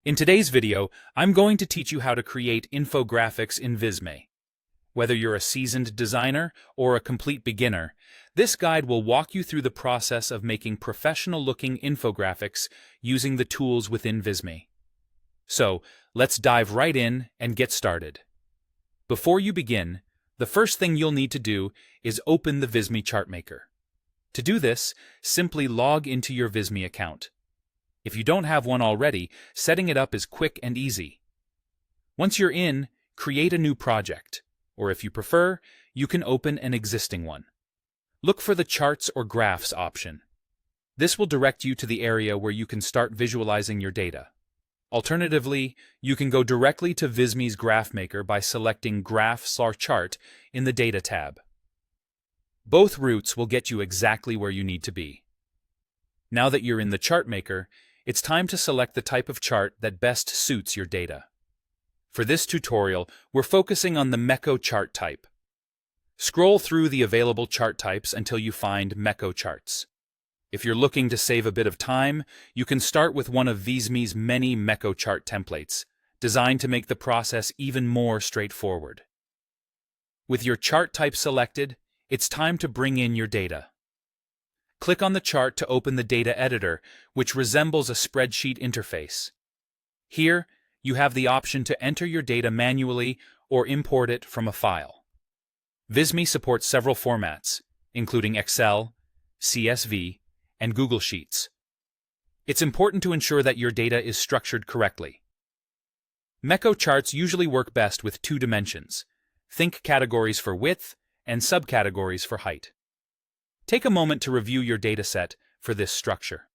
In today's video, I'm going to teach you how to create infographics in Visme. Whether you're a seasoned designer or a complete beginner, this guide will walk you through the process of making professional-looking infographics using the tools within Visme. So, let's dive right in and get started. Before you begin, the first thing you'll need to do is open the Visme chart maker. To do this, simply log into your Visme account. If you don't have one already, setting it up is quick and easy. Once you're in, create a new project, or if you prefer, you can open an existing one. Look for the Charts or Graphs option. This will direct you to the area where you can start visualizing your data. Alternatively, you can go directly to Visme's Graph Maker by selecting Graph/Chart in the Data tab. Both routes will get you exactly where you need to be. Now that you're in the Chart Maker, it's time to select the type of chart that best suits your data. For this tutorial, we're focusing on the Mekko chart type. Scroll through the available chart types until you find Mekko charts. If you're looking to save a bit of time, you can start with one of Visme's many Mekko chart templates, designed to make the process even more straightforward. With your chart type selected, it's time to bring in your data. Click on the chart to open the data editor, which resembles a spreadsheet interface. Here, you have the option to enter your data manually or import it from a file. Visme supports several formats, including Excel, CSV, and Google Sheets. It's important to ensure that your data is structured correctly. Mekko charts usually work best with two dimensions. Think categories for width and subcategories for height. Take a moment to review your dataset for this structure.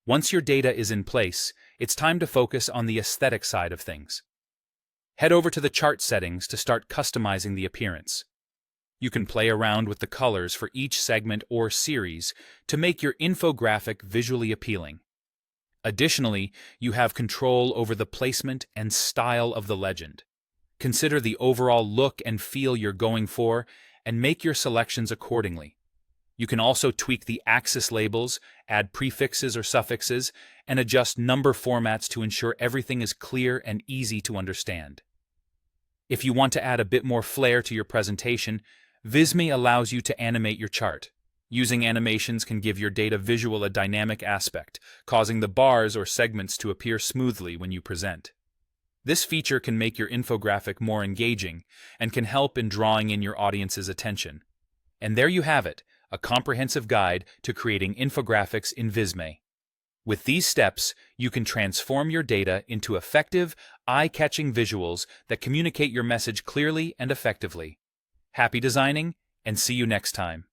Once your data is in place, it's time to focus on the aesthetic side of things. Head over to the chart settings to start customizing the appearance. You can play around with the colors for each segment or series to make your infographic visually appealing. Additionally, you have control over the placement and style of the legend. Consider the overall look and feel you're going for and make your selections accordingly. You can also tweak the axis labels, add prefixes or suffixes, and adjust number formats to ensure everything is clear and easy to understand. If you want to add a bit more flair to your presentation, Visme allows you to animate your chart. Using animations can give your data visual a dynamic aspect, causing the bars or segments to appear smoothly when you present. This feature can make your infographic more engaging and can help in drawing in your audience's attention. And there you have it, a comprehensive guide to creating infographics in Visme. With these steps, you can transform your data into effective, eye-catching visuals that communicate your message clearly and effectively. Happy designing, and see you next time.